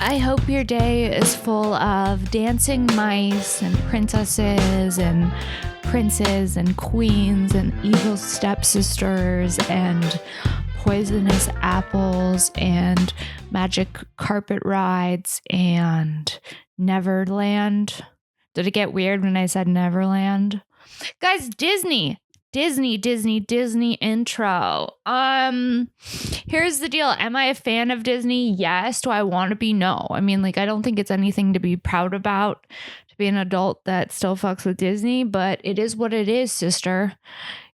I hope your day is full of dancing mice and princesses and princes and queens and evil stepsisters and poisonous apples and magic carpet rides and Neverland. Did it get weird when I said Neverland? Guys, Disney intro. Here's the deal. Am I a fan of Disney? Yes. Do I want to be? No. I mean, I don't think it's anything to be proud about to be an adult that still fucks with Disney, but it is what it is, sister.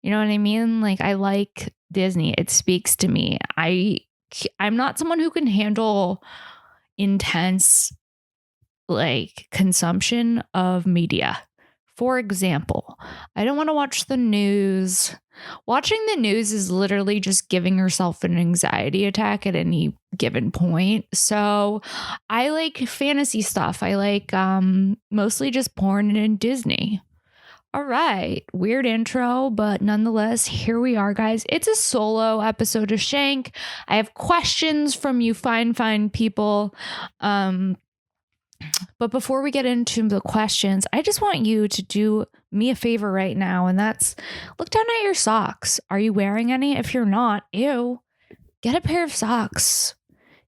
You know what I mean? I like Disney. It speaks to me. I'm not someone who can handle intense consumption of media. For example, I don't want to watch the news. Watching the news is literally just giving yourself an anxiety attack at any given point. So I like fantasy stuff. I like mostly just porn and Disney. All right, weird intro, but nonetheless, here we are, guys. It's a solo episode of Shenk. I have questions from you fine people. But before we get into the questions, I just want you to do me a favor right now, and that's look down at your socks. Are you wearing any? If you're not, ew, get a pair of socks.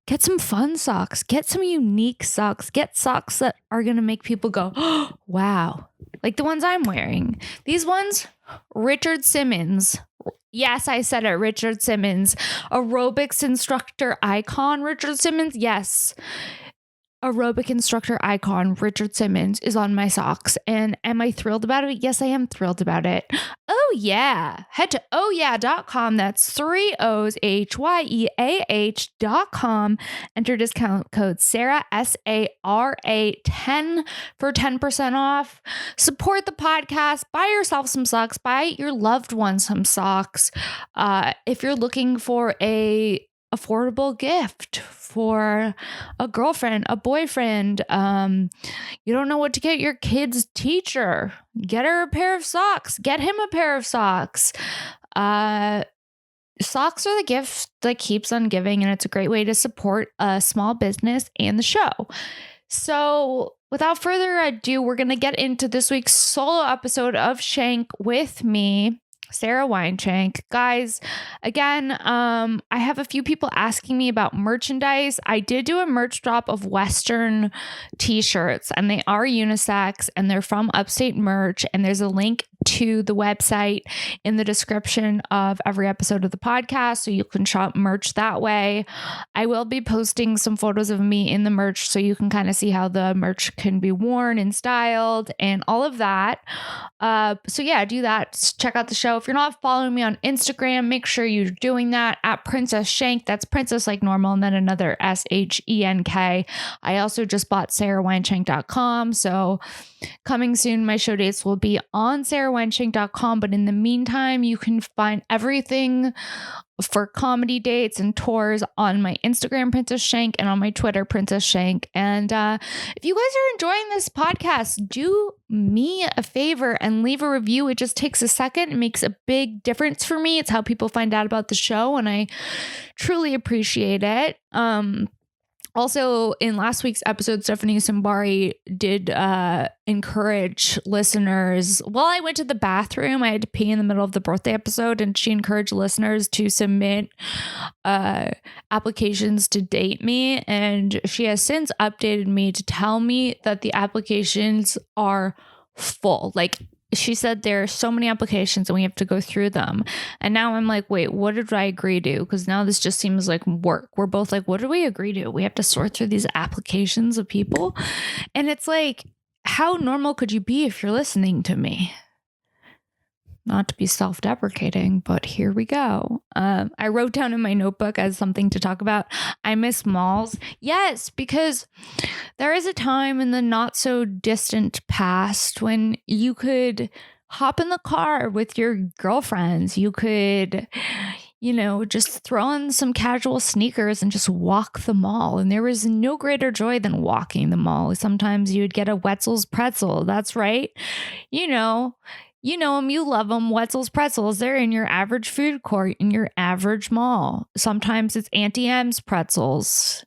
Get some fun socks. Get some unique socks. Get socks that are going to make people go, oh, wow. Like the ones I'm wearing. These ones, Richard Simmons. Yes, I said it, Richard Simmons. Aerobics instructor icon, Richard Simmons. Yes. Aerobic instructor icon Richard Simmons is on my socks. And am I thrilled about it? Yes, I am thrilled about it. Oh yeah. Head to ohyeah.com. That's 3 O's HYEAH.com. Enter discount code Sara SARA 10 for 10% off. Support the podcast. Buy yourself some socks. Buy your loved one some socks. If you're looking for a affordable gift for a girlfriend, a boyfriend. You don't know what to get your kid's teacher. Get her a pair of socks. Get him a pair of socks. Socks are the gift that keeps on giving, and it's a great way to support a small business and the show. So without further ado, we're going to get into this week's solo episode of Shenk with me, Sara Weinshenk. Guys, again, I have a few people asking me about merchandise. I did do a merch drop of Western t-shirts, and they are unisex, and they're from Upstate Merch, and there's a link to the website in the description of every episode of the podcast, so you can shop merch that way. I will be posting some photos of me in the merch so you can kind of see how the merch can be worn and styled and all of that. So yeah, do that. Check out the show. If you're not following me on Instagram, make sure you're doing that at Princess Shenk. That's princess like normal and then another SHENK. I also just bought SaraWeinshenk.com. So coming soon, my show dates will be on SaraWeinshenk.com. But in the meantime, you can find everything for comedy dates and tours on my Instagram, Princess Shenk, and on my Twitter, Princess Shenk. And if you guys are enjoying this podcast, do me a favor and leave a review. It just takes a second. It makes a big difference for me. It's how people find out about the show, and I truly appreciate it. Also, in last week's episode, Stephanie Simbari did encourage listeners. While I went to the bathroom, I had to pee in the middle of the birthday episode, and she encouraged listeners to submit applications to date me. And she has since updated me to tell me that the applications are full. She said there are so many applications and we have to go through them. And now I'm like, wait, what did I agree to? Because now this just seems like work. We're both like, what did we agree to? We have to sort through these applications of people. And it's like, how normal could you be if you're listening to me? Not to be self-deprecating, but here we go. I wrote down in my notebook as something to talk about, I miss malls. Yes, because there is a time in the not so distant past when you could hop in the car with your girlfriends. You could, just throw on some casual sneakers and just walk the mall. And there was no greater joy than walking the mall. Sometimes you'd get a Wetzel's pretzel. That's right. You know them, you love them. Wetzel's pretzels, they're in your average food court, in your average mall. Sometimes it's Auntie M's pretzels.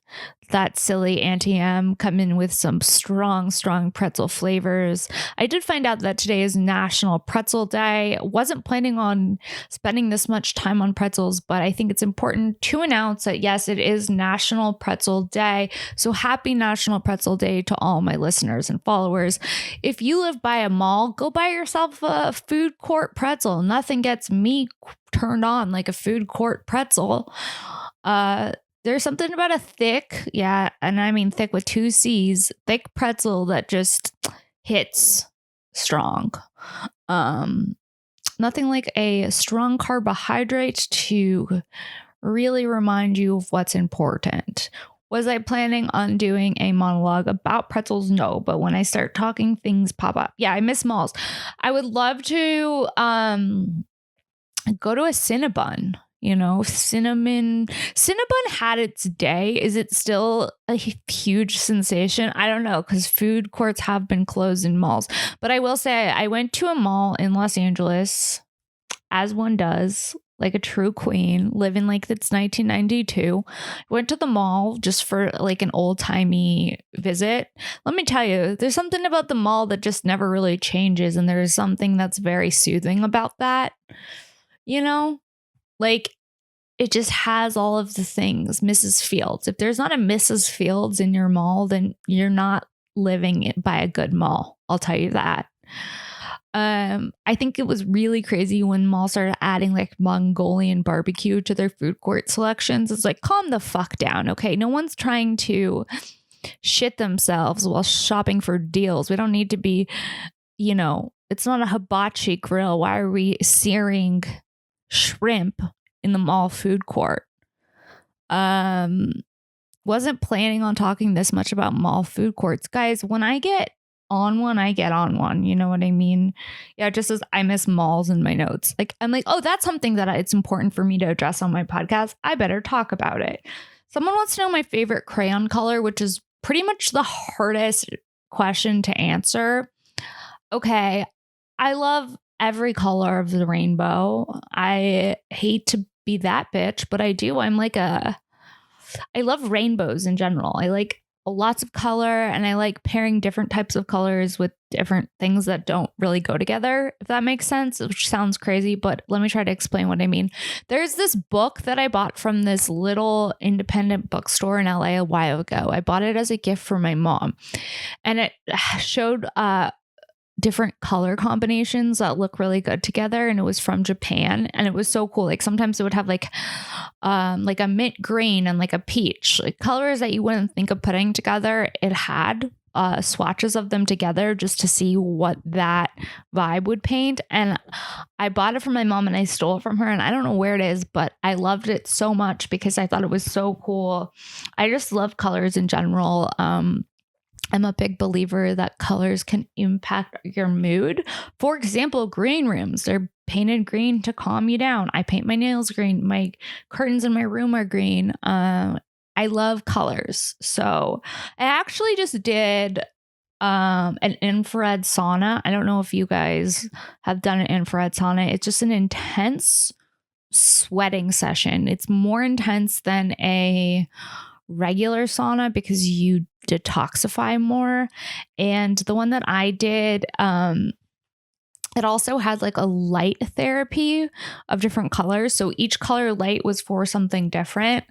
that silly Auntie M come in with some strong pretzel flavors. I did find out that today is National Pretzel Day. Wasn't planning on spending this much time on pretzels, but I think it's important to announce that yes, it is National Pretzel Day. So happy National Pretzel Day to all my listeners and followers. If you live by a mall, go buy yourself a food court pretzel. Nothing gets me turned on like a food court pretzel. There's something about a thick, and I mean thick with 2 C's, thick pretzel that just hits strong. Nothing like a strong carbohydrate to really remind you of what's important. Was I planning on doing a monologue about pretzels? No, but when I start talking, things pop up. Yeah, I miss malls. I would love to go to a Cinnabon. Cinnabon had its day. Is it still a huge sensation? I don't know, because food courts have been closed in malls. But I will say I went to a mall in Los Angeles, as one does, like a true queen, living like it's 1992. Went to the mall just for like an old-timey visit. Let me tell you, there's something about the mall that just never really changes. And there's something that's very soothing about that. Like, it just has all of the things. Mrs. Fields. If there's not a Mrs. Fields in your mall, then you're not living by a good mall. I'll tell you that. I think it was really crazy when malls started adding like Mongolian barbecue to their food court selections. It's like, calm the fuck down, okay? No one's trying to shit themselves while shopping for deals. We don't need to be, it's not a hibachi grill. Why are we searing shrimp in the mall food court? Wasn't planning on talking this much about mall food courts. Guys, when I get on one, I get on one. You know what I mean? Yeah, just as I miss malls in my notes. Like, I'm like, oh, that's something that it's important for me to address on my podcast. I better talk about it. Someone wants to know my favorite crayon color, which is pretty much the hardest question to answer. Okay, I love every color of the rainbow. I hate to be that bitch, but I do. I love rainbows in general. I like lots of color, and I like pairing different types of colors with different things that don't really go together, if that makes sense, which sounds crazy, but let me try to explain what I mean. There's this book that I bought from this little independent bookstore in LA a while ago. I bought it as a gift for my mom, and it showed different color combinations that look really good together, and it was from Japan, and it was so cool. Like sometimes it would have like a mint green and like a peach, like colors that you wouldn't think of putting together. It had swatches of them together just to see what that vibe would paint, and I bought it from my mom and I stole it from her, and I don't know where it is, but I loved it so much because I thought it was so cool. I just love colors in general. I'm a big believer that colors can impact your mood. For example, green rooms, they're painted green to calm you down. I paint my nails green. My curtains in my room are green. I love colors. So I actually just did an infrared sauna. I don't know if you guys have done an infrared sauna. It's just an intense sweating session. It's more intense than a regular sauna because you detoxify more. And the one that I did, it also had like a light therapy of different colors. So each color light was for something different.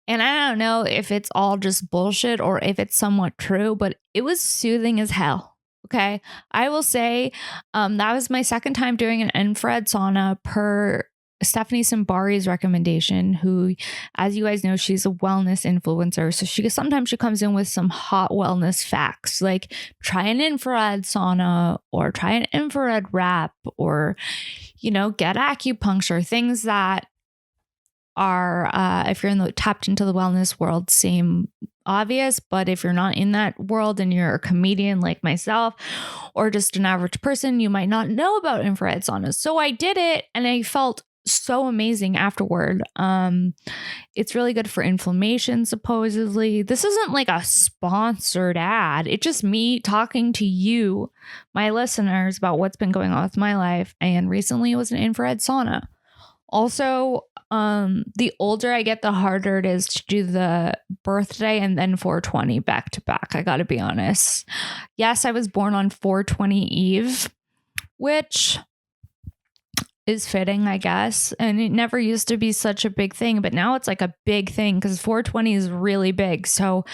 And I don't know if it's all just bullshit or if it's somewhat true, but it was soothing as hell. Okay. I will say that was my second time doing an infrared sauna per Stephanie Simbari's recommendation, who, as you guys know, she's a wellness influencer. So sometimes she comes in with some hot wellness facts, like try an infrared sauna or try an infrared wrap or, get acupuncture, things that are, if you're tapped into the wellness world, seem obvious. But if you're not in that world and you're a comedian like myself or just an average person, you might not know about infrared saunas. So I did it and I felt so amazing afterward. It's really good for inflammation, supposedly. This isn't like a sponsored ad. It's just me talking to you, my listeners, about what's been going on with my life. And recently it was an infrared sauna. Also, the older I get, the harder it is to do the birthday and then 420 back to back. I gotta be honest. Yes, I was born on 420 Eve, which is fitting, I guess. And it never used to be such a big thing, but now it's like a big thing because 420 is really big. So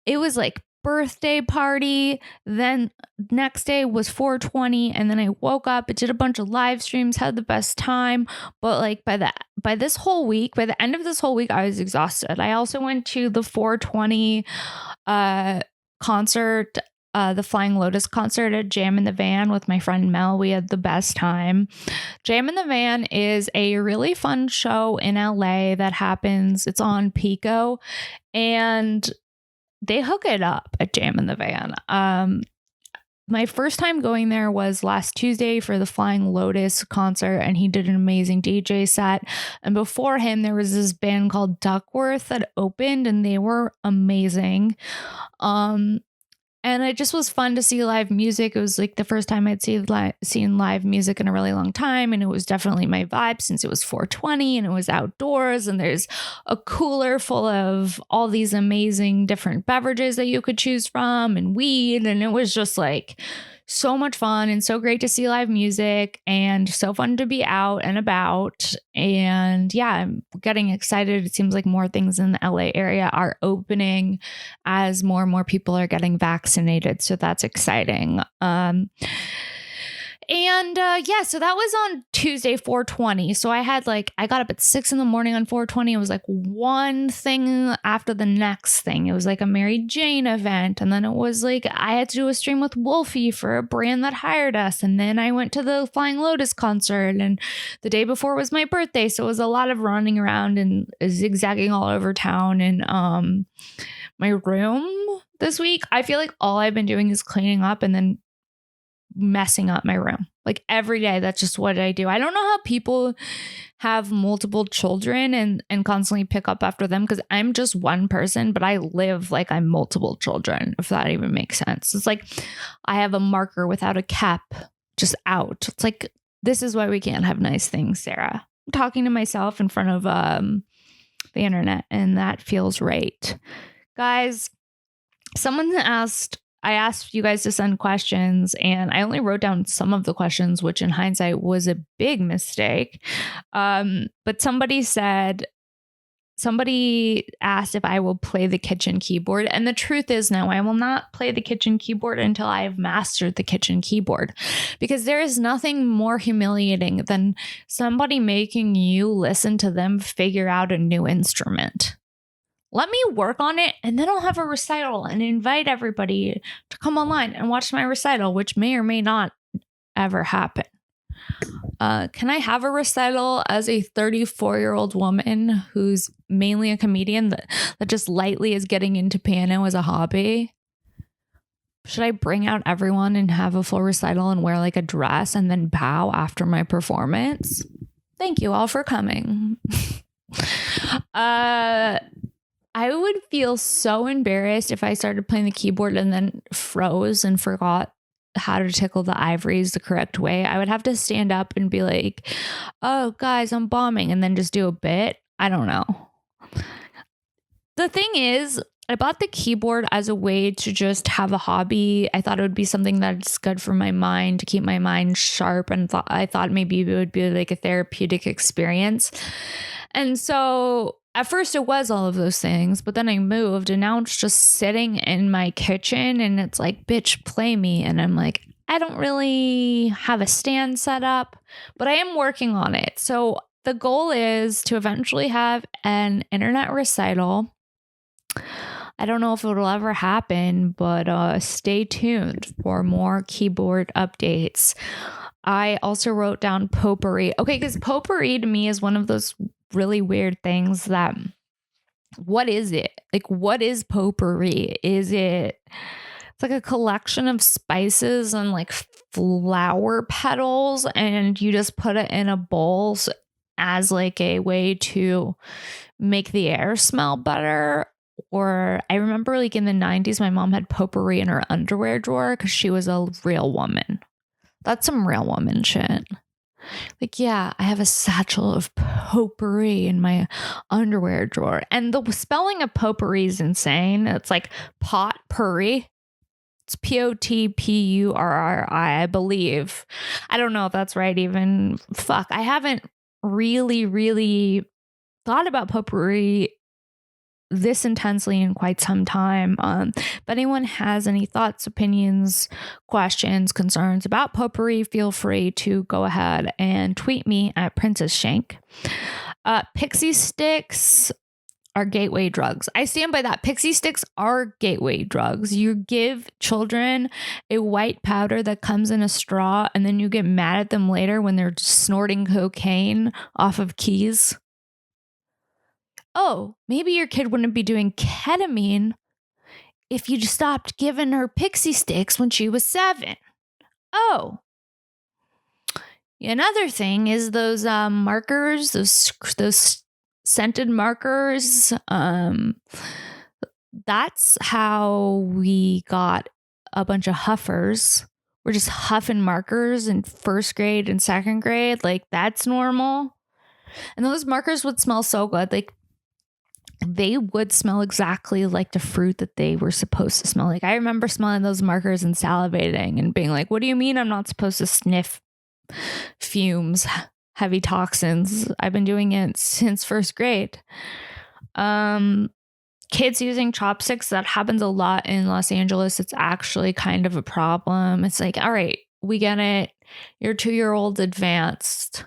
it was like birthday party, then next day was 420, and then I woke up, I did a bunch of live streams, had the best time, but like by the end of this whole week I was exhausted. I also went to the 420 concert, the Flying Lotus concert at Jam in the Van with my friend Mel. We had the best time. Jam in the Van is a really fun show in LA that happens. It's on Pico, and they hook it up at Jam in the Van. My first time going there was last Tuesday for the Flying Lotus concert, and he did an amazing DJ set. And before him, there was this band called Duckworth that opened, and they were amazing. And it just was fun to see live music. It was like the first time I'd seen live music in a really long time. And it was definitely my vibe since it was 420 and it was outdoors. And there's a cooler full of all these amazing different beverages that you could choose from and weed. And it was just like so much fun and so great to see live music and so fun to be out and about. And yeah, I'm getting excited. It seems like more things in the LA area are opening as more and more people are getting vaccinated. So that's exciting. So that was on Tuesday, 420. So I got up at 6 a.m. on 420. It was like one thing after the next thing. It was like a Mary Jane event. And then it was like, I had to do a stream with Wolfie for a brand that hired us. And then I went to the Flying Lotus concert, and the day before was my birthday. So it was a lot of running around and zigzagging all over town. And, my room this week, I feel like all I've been doing is cleaning up and then messing up my room. Like every day, that's just what I do. I don't know how people have multiple children and constantly pick up after them, because I'm just one person, but I live like I'm multiple children, if that even makes sense. It's like I have a marker without a cap just out. It's like, this is why we can't have nice things, Sarah. I'm talking to myself in front of the internet, and that feels right. Guys, I asked you guys to send questions, and I only wrote down some of the questions, which in hindsight was a big mistake. But somebody asked if I will play the kitchen keyboard. And the truth is, no, I will not play the kitchen keyboard until I have mastered the kitchen keyboard, because there is nothing more humiliating than somebody making you listen to them figure out a new instrument. Let me work on it, and then I'll have a recital and invite everybody to come online and watch my recital, which may or may not ever happen. Can I have a recital as a 34-year-old woman who's mainly a comedian that just lightly is getting into piano as a hobby? Should I bring out everyone and have a full recital and wear like a dress and then bow after my performance? Thank you all for coming. I would feel so embarrassed if I started playing the keyboard and then froze and forgot how to tickle the ivories the correct way. I would have to stand up and be like, oh, guys, I'm bombing, and then just do a bit. I don't know. The thing is, I bought the keyboard as a way to just have a hobby. I thought it would be something that's good for my mind, to keep my mind sharp, and I thought maybe it would be like a therapeutic experience. And so at first it was all of those things, but then I moved, and now it's just sitting in my kitchen, and it's like, bitch, play me. And I'm like, I don't really have a stand set up, but I am working on it. So the goal is to eventually have an internet recital. I don't know if it'll ever happen, but stay tuned for more keyboard updates. I also wrote down potpourri. Okay, because potpourri to me is one of those really weird things that, what is it? Like, what is potpourri? It's like a collection of spices and like flower petals, and you just put it in a bowl as like a way to make the air smell better. Or I remember like in the 90s, my mom had potpourri in her underwear drawer because she was a real woman. That's some real woman shit. Like, yeah, I have a satchel of potpourri in my underwear drawer. And the spelling of potpourri is insane. It's like potpourri. It's Potpurri, I believe. I don't know if that's right even. Fuck, I haven't really thought about potpourri this intensely in quite some time. If anyone has any thoughts, opinions, questions, concerns about potpourri, feel free to go ahead and tweet me at Princess Shenk. Pixie sticks are gateway drugs. I stand by that. Pixie sticks are gateway drugs. You give children a white powder that comes in a straw, and then you get mad at them later when they're snorting cocaine off of keys. Oh, maybe your kid wouldn't be doing ketamine if you just stopped giving her pixie sticks when she was 7. Oh. Another thing is those markers, those scented markers. That's how we got a bunch of huffers. We're just huffing markers in first grade and second grade. Like, that's normal. And those markers would smell so good. Like, they would smell exactly like the fruit that they were supposed to smell like. I remember smelling those markers and salivating and being like, what do you mean I'm not supposed to sniff fumes, heavy toxins? I've been doing it since first grade. Kids using chopsticks, that happens a lot in Los Angeles. It's actually kind of a problem. It's like, all right, we get it. Your 2-year-old's advanced.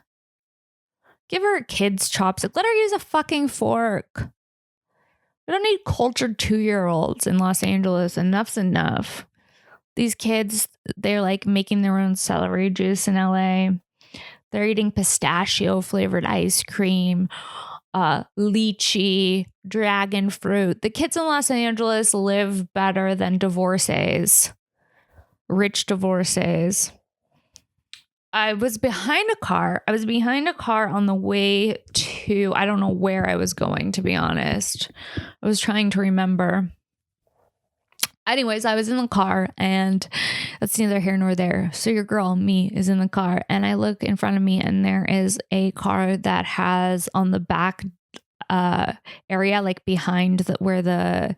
Give her a kid's chopstick. Let her use a fucking fork. We don't need cultured 2-year-olds in Los Angeles. Enough's enough. These kids, they're like making their own celery juice in LA. They're eating pistachio flavored ice cream, lychee, dragon fruit. The kids in Los Angeles live better than divorcees, rich divorcees. I was behind a car on the way to, I don't know where I was going, to be honest. I was trying to remember. Anyways, I was in the car, and that's neither here nor there. So your girl, me, is in the car, and I look in front of me, and there is a car that has on the back area, like behind where the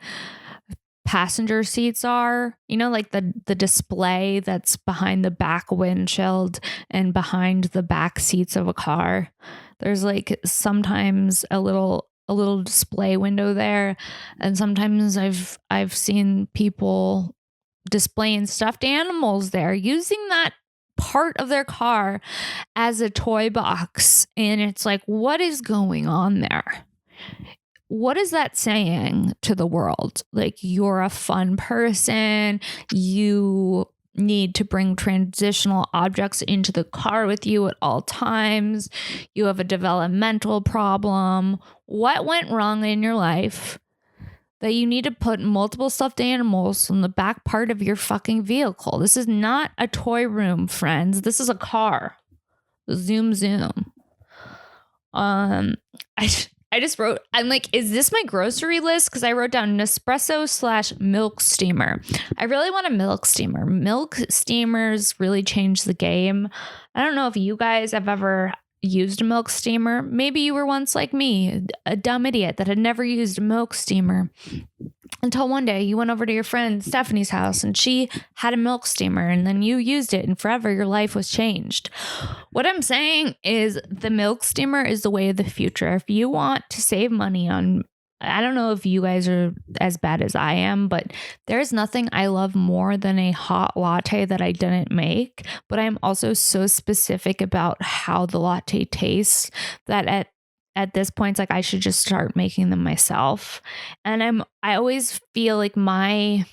passenger seats are, you know, like the display that's behind the back windshield and behind the back seats of a car. There's like sometimes a little display window there, and sometimes I've seen people displaying stuffed animals there, using that part of their car as a toy box. And it's like, what is going on there? What is that saying to the world? Like, you're a fun person. You need to bring transitional objects into the car with you at all times. You have a developmental problem. What went wrong in your life that you need to put multiple stuffed animals on the back part of your fucking vehicle? This is not a toy room, friends. This is a car. Zoom. I just wrote, I'm like, is this my grocery list? Because I wrote down Nespresso/milk steamer. I really want a milk steamer. Milk steamers really changed the game. I don't know if you guys have ever used a milk steamer. Maybe you were once like me, a dumb idiot that had never used a milk steamer. Until one day you went over to your friend Stephanie's house and she had a milk steamer, and then you used it, and forever your life was changed. What I'm saying is the milk steamer is the way of the future. If you want to save money on, I don't know if you guys are as bad as I am, but there's nothing I love more than a hot latte that I didn't make. But I'm also so specific about how the latte tastes that at this point, it's like I should just start making them myself. And I always feel like my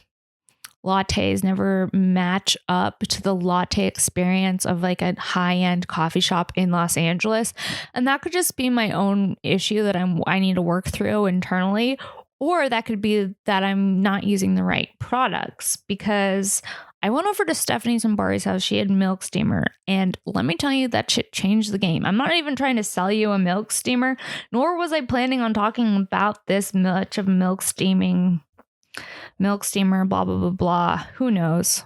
lattes never match up to the latte experience of like a high-end coffee shop in Los Angeles. And that could just be my own issue that I need to work through internally. Or that could be that I'm not using the right products, because I went over to Stephanie's and Bari's house. She had milk steamer. And let me tell you, that shit changed the game. I'm not even trying to sell you a milk steamer, nor was I planning on talking about this much of milk steamer, blah, blah, blah, blah. Who knows?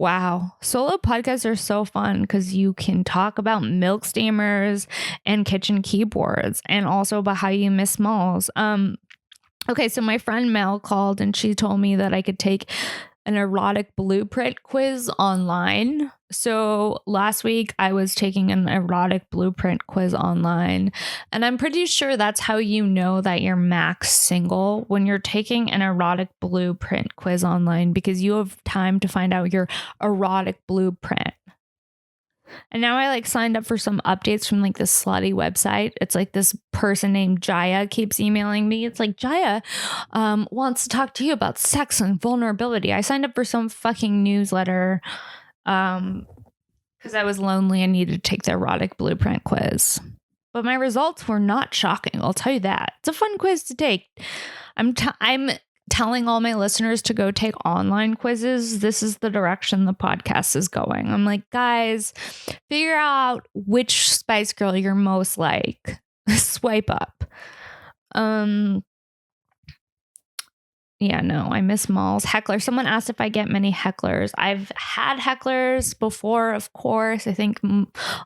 Wow. Solo podcasts are so fun because you can talk about milk steamers and kitchen keyboards and also about how you miss malls. Okay, so my friend Mel called and she told me that I could take an erotic blueprint quiz online. So last week I was taking an erotic blueprint quiz online, and I'm pretty sure that's how you know that you're max single, when you're taking an erotic blueprint quiz online, because you have time to find out your erotic blueprint. And now I like signed up for some updates from like this slutty website. It's like this person named Jaya keeps emailing me. It's like, Jaya wants to talk to you about sex and vulnerability. I signed up for some fucking newsletter because I was lonely and needed to take the erotic blueprint quiz. But my results were not shocking. I'll tell you that. It's a fun quiz to take. I'm telling all my listeners to go take online quizzes. This is the direction the podcast is going. I'm like, guys, figure out which Spice Girl you're most like. Swipe up. Yeah, no, I miss malls. Hecklers. Someone asked if I get many hecklers. I've had hecklers before, of course. I think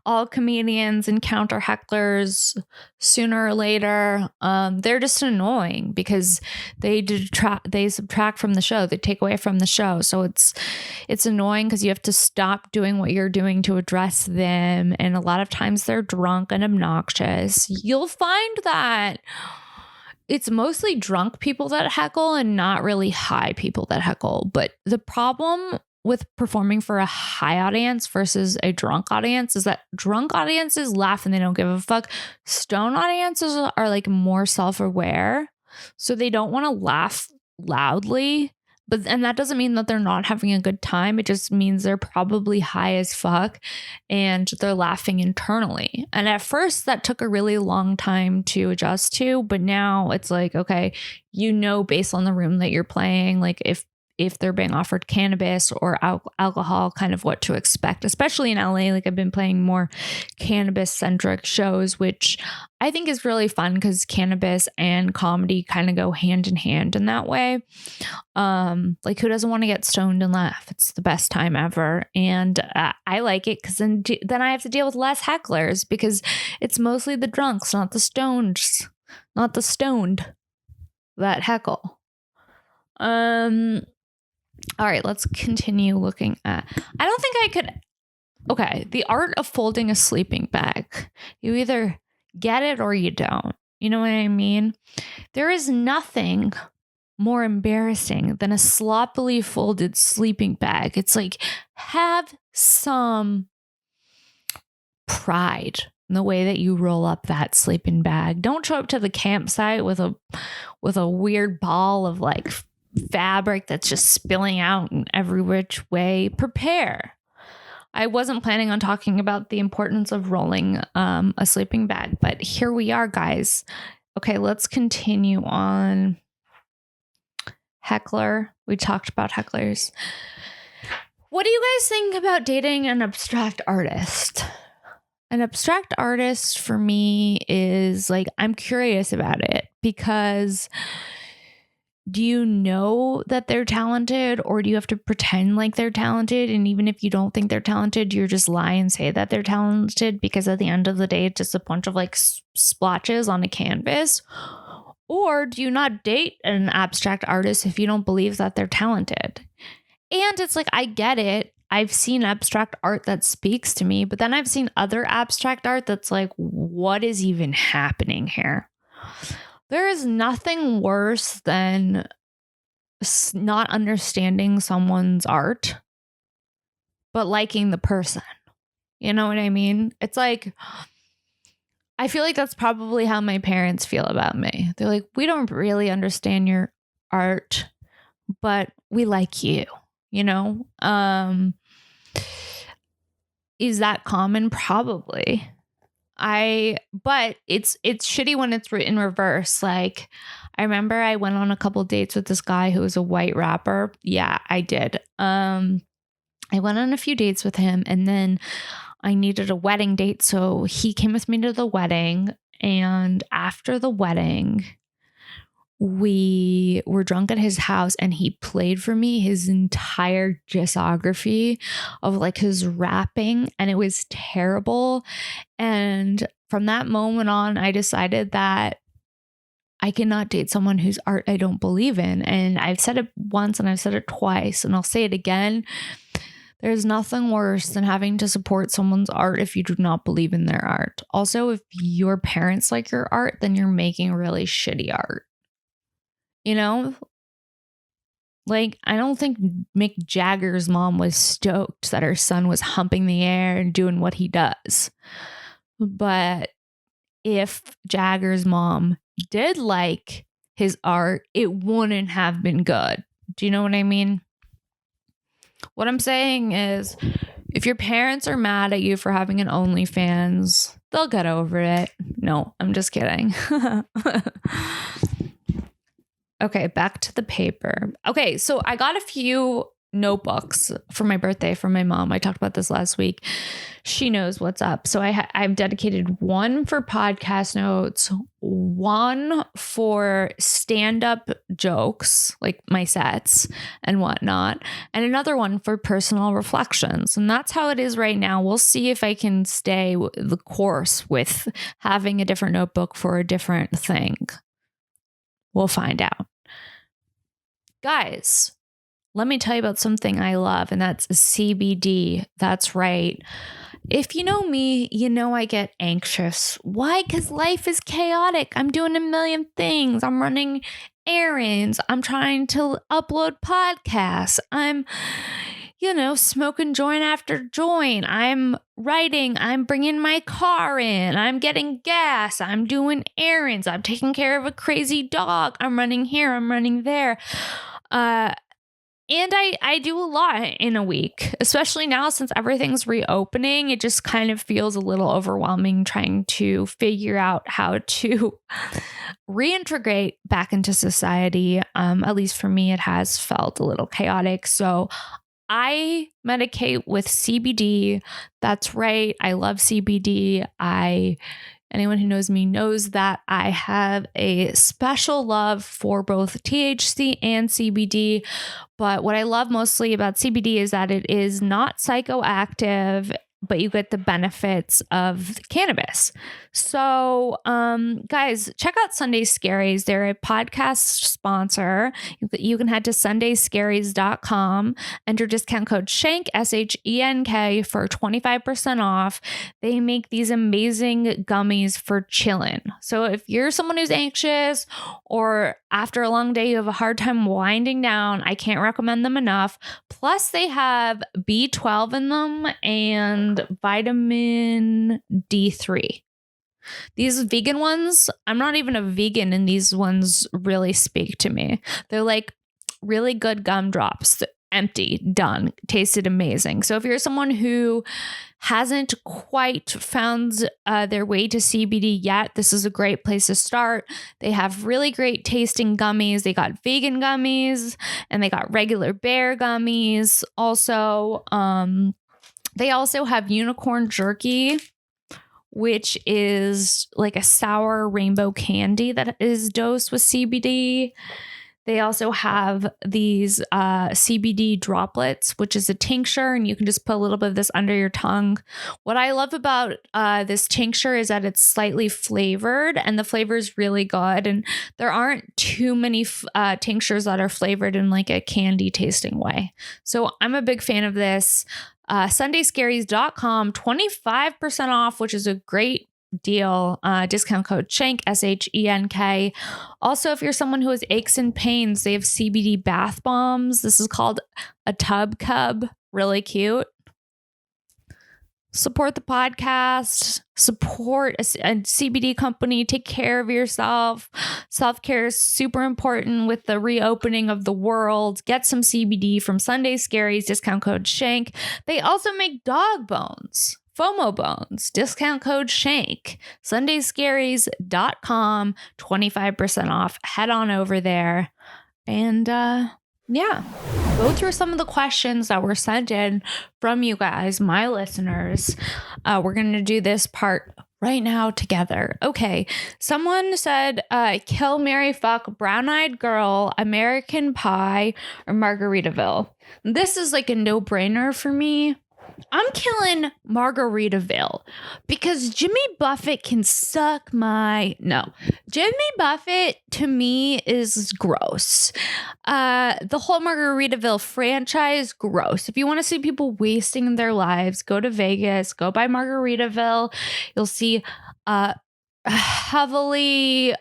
all comedians encounter hecklers sooner or later. They're just annoying because they subtract from the show. They take away from the show. So it's annoying because you have to stop doing what you're doing to address them. And a lot of times they're drunk and obnoxious. You'll find that it's mostly drunk people that heckle and not really high people that heckle. But the problem with performing for a high audience versus a drunk audience is that drunk audiences laugh and they don't give a fuck. Stone audiences are like more self-aware, so they don't want to laugh loudly. And that doesn't mean that they're not having a good time. It just means they're probably high as fuck and they're laughing internally. And at first that took a really long time to adjust to, but now it's like, okay, based on the room that you're playing, like if they're being offered cannabis or alcohol, kind of what to expect, especially in LA. Like I've been playing more cannabis centric shows, which I think is really fun because cannabis and comedy kind of go hand in hand in that way. Like who doesn't want to get stoned and laugh? It's the best time ever. And I like it because then I have to deal with less hecklers because it's mostly the drunks, not the stoned that heckle. All right, let's continue looking at. I don't think I could. Okay, the art of folding a sleeping bag. You either get it or you don't. You know what I mean? There is nothing more embarrassing than a sloppily folded sleeping bag. It's like, have some pride in the way that you roll up that sleeping bag. Don't show up to the campsite with a weird ball of like fabric that's just spilling out in every which way. Prepare. I wasn't planning on talking about the importance of rolling a sleeping bag, but here we are, guys. Okay, let's continue on. Heckler. We talked about hecklers. What do you guys think about dating an abstract artist? An abstract artist for me is like, I'm curious about it because do you know that they're talented or do you have to pretend like they're talented? And even if you don't think they're talented, you're just lie and say that they're talented because at the end of the day, it's just a bunch of like splotches on a canvas. Or do you not date an abstract artist if you don't believe that they're talented? And it's like, I get it. I've seen abstract art that speaks to me, but then I've seen other abstract art that's like, what is even happening here? There is nothing worse than not understanding someone's art, but liking the person. You know what I mean? It's like, I feel like that's probably how my parents feel about me. They're like, we don't really understand your art, but we like you, you know? Is that common? Probably. But it's shitty when it's in reverse. Like, I remember I went on a couple dates with this guy who was a white rapper. Yeah, I did. I went on a few dates with him and then I needed a wedding date. So he came with me to the wedding. And after the wedding, we were drunk at his house and he played for me his entire discography of like his rapping, and it was terrible. And from that moment on, I decided that I cannot date someone whose art I don't believe in. And I've said it once and I've said it twice and I'll say it again. There's nothing worse than having to support someone's art if you do not believe in their art. Also, if your parents like your art, then you're making really shitty art. You know? Like, I don't think Mick Jagger's mom was stoked that her son was humping the air and doing what he does. But if Jagger's mom did like his art, it wouldn't have been good. Do you know what I mean? What I'm saying is, if your parents are mad at you for having an OnlyFans, they'll get over it. No, I'm just kidding. Okay, back to the paper. Okay, so I got a few notebooks for my birthday from my mom. I talked about this last week. She knows what's up. So I've dedicated one for podcast notes, one for stand-up jokes, like my sets and whatnot, and another one for personal reflections. And that's how it is right now. We'll see if I can stay the course with having a different notebook for a different thing. We'll find out. Guys, let me tell you about something I love, and that's CBD. That's right. If you know me, you know I get anxious. Why? Because life is chaotic. I'm doing a million things. I'm running errands. I'm trying to upload podcasts. I'm, smoking joint after joint. I'm writing. I'm bringing my car in. I'm getting gas. I'm doing errands. I'm taking care of a crazy dog. I'm running here. I'm running there. And I do a lot in a week, especially now since everything's reopening. It just kind of feels a little overwhelming trying to figure out how to reintegrate back into society. At least for me, it has felt a little chaotic. So I medicate with CBD. That's right. I love CBD. Anyone who knows me knows that I have a special love for both THC and CBD. But what I love mostly about CBD is that it is not psychoactive, but you get the benefits of cannabis. So, guys, check out Sunday Scaries. They're a podcast sponsor. You can head to sundayscaries.com, enter discount code Shenk, SHENK, for 25% off. They make these amazing gummies for chilling. So if you're someone who's anxious or after a long day, you have a hard time winding down, I can't recommend them enough. Plus, they have B12 in them and vitamin D3. These vegan ones, I'm not even a vegan, and these ones really speak to me. They're like really good gumdrops, empty, done, tasted amazing. So if you're someone who hasn't quite found their way to CBD yet, this is a great place to start. They have really great tasting gummies. They got vegan gummies and they got regular bear gummies. Also, they also have unicorn jerky, which is like a sour rainbow candy that is dosed with CBD. They also have these CBD droplets, which is a tincture, and you can just put a little bit of this under your tongue. What I love about this tincture is that it's slightly flavored, and the flavor is really good. And there aren't too many tinctures that are flavored in like a candy tasting way. So I'm a big fan of this. Sundayscaries.com, 25% off, which is a great deal. Discount code Shenk, SHENK. Also, if you're someone who has aches and pains, they have CBD bath bombs. This is called a tub cub. Really cute. Support the podcast, support a CBD company, take care of yourself. Self-care is super important with the reopening of the world. Get some CBD from Sunday Scaries, discount code Shenk. They also make dog bones, FOMO bones, discount code Shenk. Sundayscaries.com, 25% off. Head on over there. And yeah, go through some of the questions that were sent in from you guys, my listeners. We're going to do this part right now together. Okay. Someone said, kill, marry, fuck, brown-eyed girl, American Pie, or Margaritaville. This is like a no-brainer for me. I'm killing Margaritaville because Jimmy Buffett can suck my... No. Jimmy Buffett, to me, is gross. The whole Margaritaville franchise, gross. If you want to see people wasting their lives, go to Vegas, go by Margaritaville. You'll see heavily...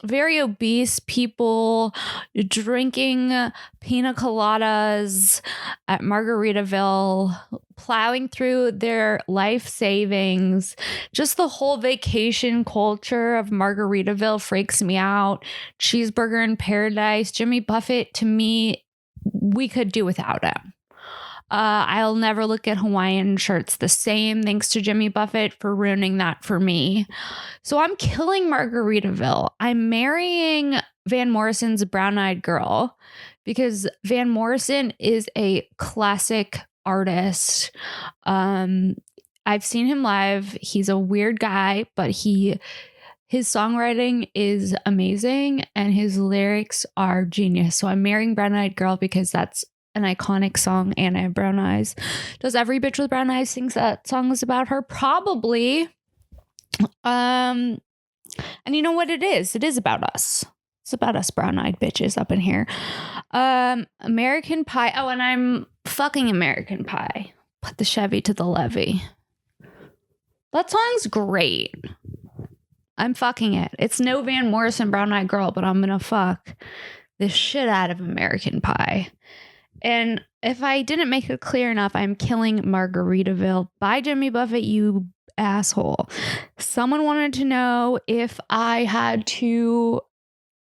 very obese people drinking pina coladas at Margaritaville, plowing through their life savings. Just the whole vacation culture of Margaritaville freaks me out. Cheeseburger in paradise. Jimmy Buffett, to me, we could do without him. I'll never look at Hawaiian shirts the same, thanks to Jimmy Buffett for ruining that for me. So I'm killing Margaritaville. I'm marrying Van Morrison's Brown-Eyed Girl because Van Morrison is a classic artist. I've seen him live. He's a weird guy, but his songwriting is amazing and his lyrics are genius. So I'm marrying Brown-Eyed Girl because that's an iconic song, and I have brown eyes. Does every bitch with brown eyes think that song is about her? Probably. And you know what it is? It is about us. It's about us brown-eyed bitches up in here. American Pie. Oh, and I'm fucking American Pie. Put the Chevy to the levee. That song's great. I'm fucking it. It's no Van Morrison Brown-Eyed Girl, but I'm gonna fuck the shit out of American Pie. And if I didn't make it clear enough, I'm killing Margaritaville by Jimmy Buffett, you asshole. Someone wanted to know if I had to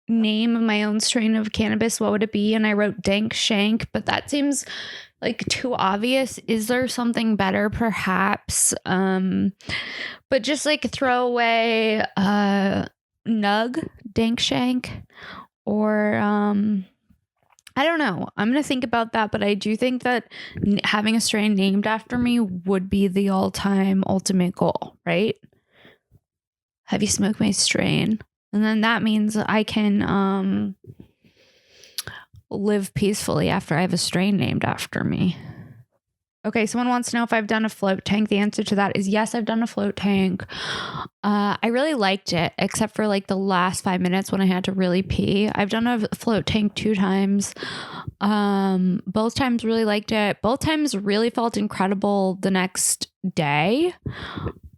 name my own strain of cannabis, what would it be? And I wrote dank shank, but that seems like too obvious. Is there something better? Perhaps. But just like throw away nug, dank shank, or I don't know. I'm going to think about that, but I do think that having a strain named after me would be the all-time ultimate goal, right? Have you smoked my strain? And then that means I can live peacefully after I have a strain named after me. Okay, someone wants to know if I've done a float tank. The answer to that is yes, I've done a float tank. I really liked it, except for like the last 5 minutes when I had to really pee. I've done a float tank 2 times. Both times really liked it. Both times really felt incredible the next day.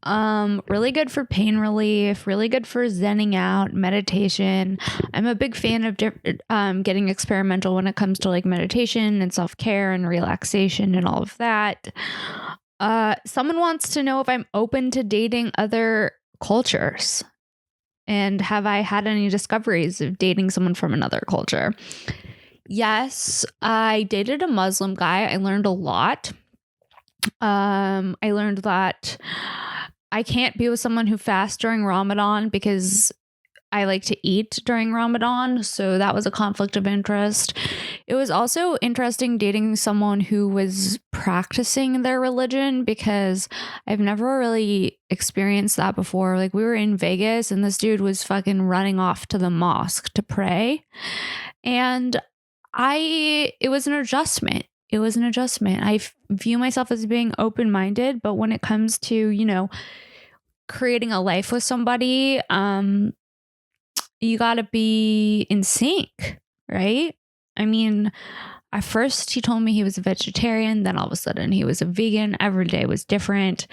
Really good for pain relief, really good for zenning out, meditation. I'm a big fan of getting experimental when it comes to like meditation and self-care and relaxation and all of that. Someone wants to know if I'm open to dating other cultures and have I had any discoveries of dating someone from another culture. Yes, I dated a Muslim guy. I learned a lot. I learned that I can't be with someone who fasts during Ramadan because I like to eat during Ramadan. So that was a conflict of interest. It was also interesting dating someone who was practicing their religion because I've never really experienced that before. Like we were in Vegas and this dude was fucking running off to the mosque to pray. And it was an adjustment. It was an adjustment. I view myself as being open-minded, but when it comes to, you know, creating a life with somebody, you gotta be in sync, right? I mean, at first he told me he was a vegetarian, then all of a sudden he was a vegan. Every day was different.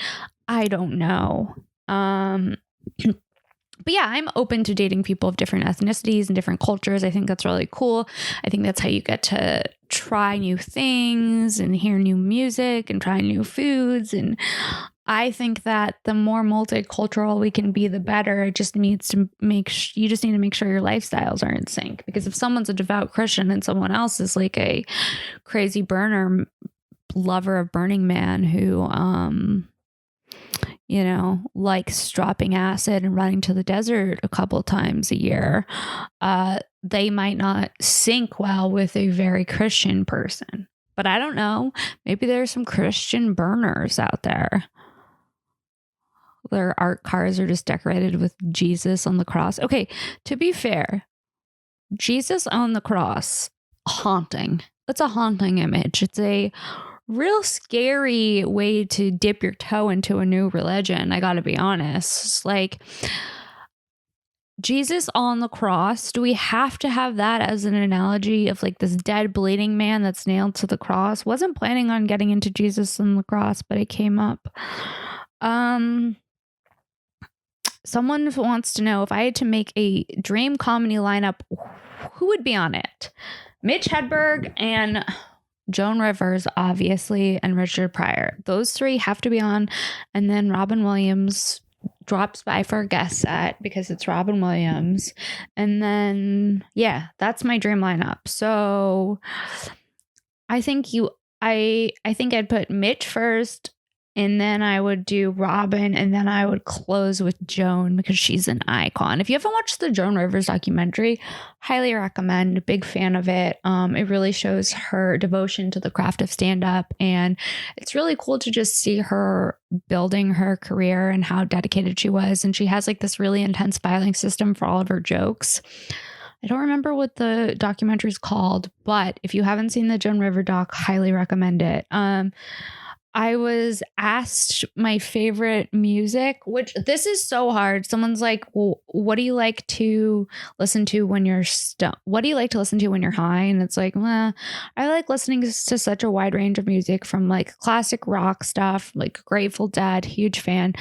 I don't know. But yeah, I'm open to dating people of different ethnicities and different cultures. I think that's really cool. I think that's how you get to try new things and hear new music and try new foods. And I think that the more multicultural we can be, the better. It just needs to you just need to make sure your lifestyles are in sync. Because if someone's a devout Christian and someone else is like a crazy burner lover of Burning Man who, you know, likes dropping acid and running to the desert a couple times a year, they might not sync well with a very Christian person. But I don't know. Maybe there's some Christian burners out there. their art cars are just decorated with Jesus on the cross. Okay, to be fair, Jesus on the cross, haunting. It's a haunting image. It's a real scary way to dip your toe into a new religion. I gotta be honest. It's like, Jesus on the cross, do we have to have that as an analogy of like this dead bleeding man that's nailed to the cross? Wasn't planning on getting into Jesus on the cross, but it came up. Someone wants to know, if I had to make a dream comedy lineup, who would be on it? Mitch Hedberg and Joan Rivers, obviously, and Richard Pryor. Those three have to be on. And then Robin Williams drops by for a guest set because it's Robin Williams. And then, yeah, that's my dream lineup. So I think I think I'd put Mitch first, and then I would do Robin, and then I would close with Joan because she's an icon. If you haven't watched the Joan Rivers documentary, highly recommend. Big fan of it. It really shows her devotion to the craft of stand-up, and it's really cool to just see her building her career and how dedicated she was. And she has like this really intense filing system for all of her jokes. I don't remember what the documentary is called, but if you haven't seen the Joan River doc, highly recommend it. I was asked my favorite music, which this is so hard. Someone's like, well, what do you like to listen to when you're what do you like to listen to when you're high? And it's like, well, I like listening to such a wide range of music, from like classic rock stuff, like Grateful Dead, huge fan,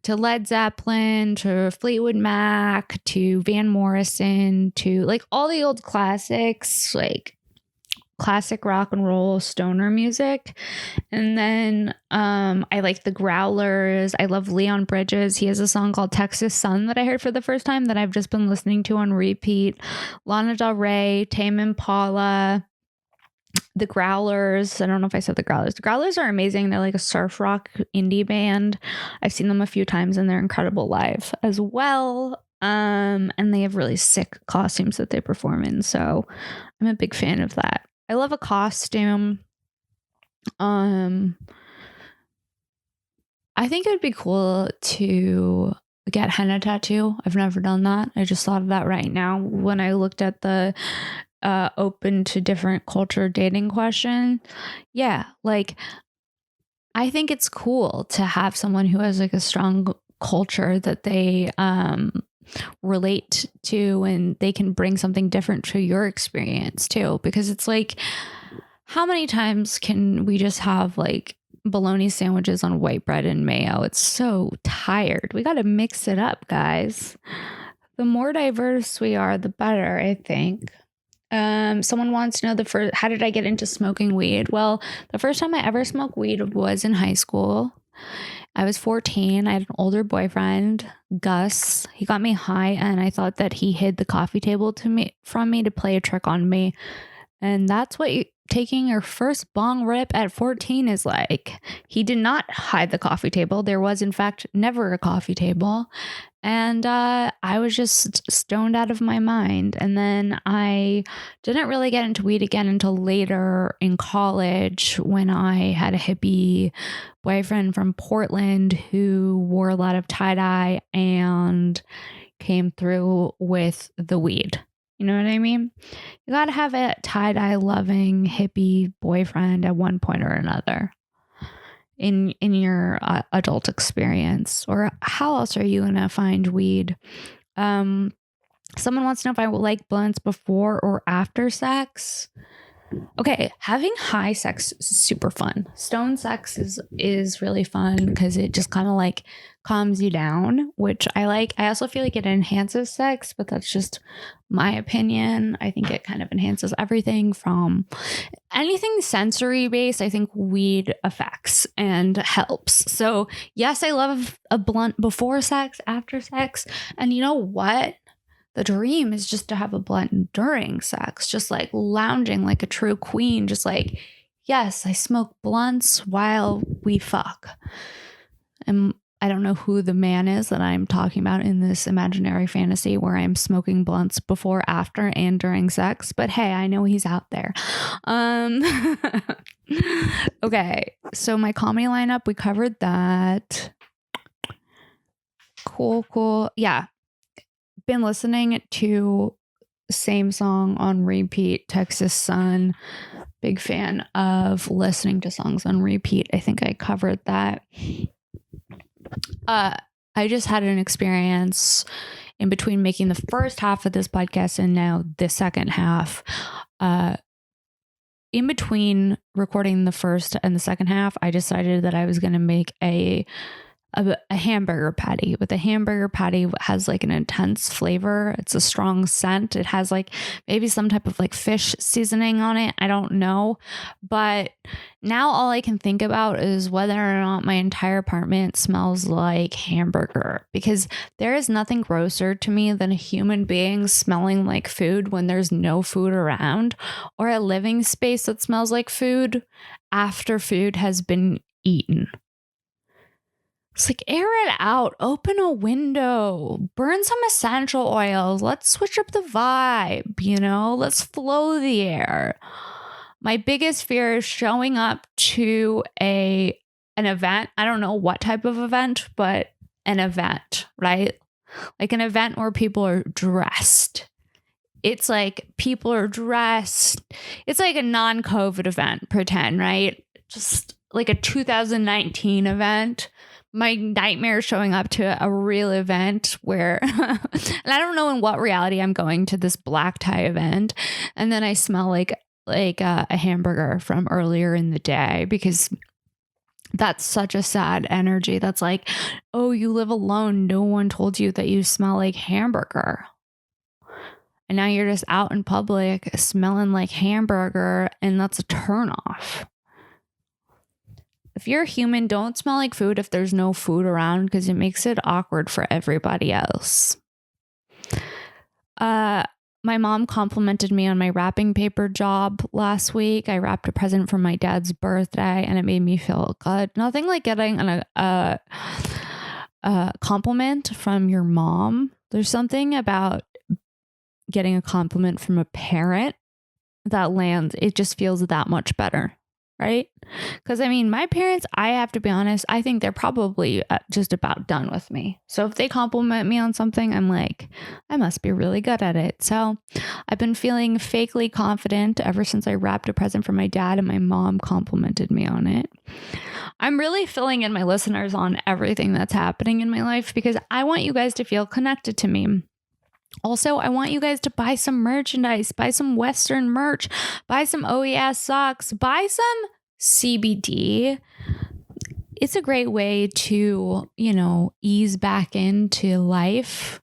to Led Zeppelin, to Fleetwood Mac, to Van Morrison, to like all the old classics, like classic rock and roll stoner music. And then I like the Growlers. I love Leon Bridges. He has a song called Texas Sun that I heard for the first time that I've just been listening to on repeat. Lana Del Rey, Tame Impala, the Growlers. I don't know if I said the Growlers. The Growlers are amazing. They're like a surf rock indie band. I've seen them a few times and they're incredible live as well. And they have really sick costumes that they perform in. So I'm a big fan of that. I love a costume. I think it would be cool to get henna tattoo. I've never done that. I just thought of that right now when I looked at the open to different culture dating question. Yeah, like I think it's cool to have someone who has like a strong culture that they relate to, and they can bring something different to your experience too, because it's like, how many times can we just have like bologna sandwiches on white bread and mayo? It's so tired. We got to mix it up, guys. The more diverse we are, the better, I think. Someone wants to know how did I get into smoking weed? Well, the first time I ever smoked weed was in high school. I was 14. I had an older boyfriend, Gus. He got me high, and I thought that he hid the coffee table from me to play a trick on me. And that's what taking your first bong rip at 14 is like. He did not hide the coffee table. There was, in fact, never a coffee table. And I was just stoned out of my mind. And then I didn't really get into weed again until later in college, when I had a hippie boyfriend from Portland who wore a lot of tie-dye and came through with the weed. You know what I mean? You got to have a tie-dye loving hippie boyfriend at one point or another in your adult experience. Or how else are you going to find weed? Someone wants to know if I will like blunts before or after sex. Okay, having high sex is super fun. Stone sex is really fun because it just kind of like calms you down, which I like. I also feel like it enhances sex, but that's just my opinion. I think it kind of enhances everything from anything sensory based. I think weed affects and helps. So yes, I love a blunt before sex, after sex. And you know what? The dream is just to have a blunt during sex, just like lounging like a true queen, just like, yes, I smoke blunts while we fuck. And I don't know who the man is that I'm talking about in this imaginary fantasy where I'm smoking blunts before, after, and during sex, but hey, I know he's out there. Okay, so my comedy lineup, we covered that. Cool. Yeah. Been listening to Same Song on repeat, Texas Sun. Big fan of listening to songs on repeat. I think I covered that. I just had an experience in between making the first half of this podcast and now the second half. In between recording the first and the second half, I decided that I was going to make a hamburger patty. But the hamburger patty has like an intense flavor. It's a strong scent. It has like maybe some type of like fish seasoning on it. I don't know. But now all I can think about is whether or not my entire apartment smells like hamburger, because there is nothing grosser to me than a human being smelling like food when there's no food around, or a living space that smells like food after food has been eaten. It's like, air it out, open a window, burn some essential oils. Let's switch up the vibe, let's flow the air. My biggest fear is showing up to an event. I don't know what type of event, but an event, right? Like an event where people are dressed. It's like people are dressed. It's like a non-COVID event, pretend, right? Just like a 2019 event. My nightmare is showing up to a real event where, and I don't know in what reality I'm going to this black tie event, and then I smell like a hamburger from earlier in the day, because that's such a sad energy. That's like, oh, you live alone. No one told you that you smell like hamburger. And now you're just out in public smelling like hamburger, and that's a turnoff. If you're a human, don't smell like food if there's no food around, because it makes it awkward for everybody else. My mom complimented me on my wrapping paper job last week. I wrapped a present for my dad's birthday, and it made me feel good. Nothing like getting a compliment from your mom. There's something about getting a compliment from a parent that lands. It just feels that much better. Right? Because my parents, I have to be honest, I think they're probably just about done with me. So if they compliment me on something, I'm like, I must be really good at it. So I've been feeling fakely confident ever since I wrapped a present for my dad and my mom complimented me on it. I'm really filling in my listeners on everything that's happening in my life, because I want you guys to feel connected to me. Also, I want you guys to buy some merchandise, buy some Western merch, buy some OES socks, buy some CBD. It's a great way to, ease back into life,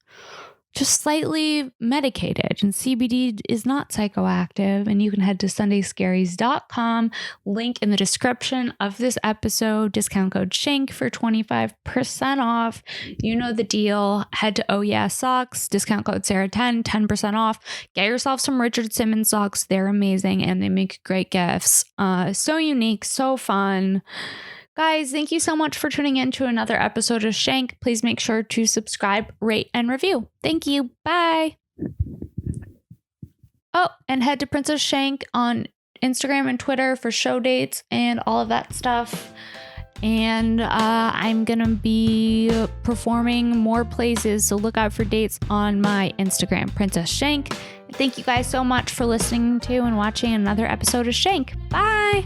just slightly medicated. And CBD is not psychoactive. And you can head to sundayscaries.com, link in the description of this episode, discount code Shenk for 25% off. You know the deal. Head to Oh Yeah Socks, discount code Sarah10, 10% off. Get yourself some Richard Simmons socks. They're amazing and they make great gifts. So unique, so fun. Guys, thank you so much for tuning in to another episode of Shenk. Please make sure to subscribe, rate, and review. Thank you. Bye. Oh, and head to Princess Shenk on Instagram and Twitter for show dates and all of that stuff. And I'm going to be performing more places, so look out for dates on my Instagram, Princess Shenk. Thank you guys so much for listening to and watching another episode of Shenk. Bye.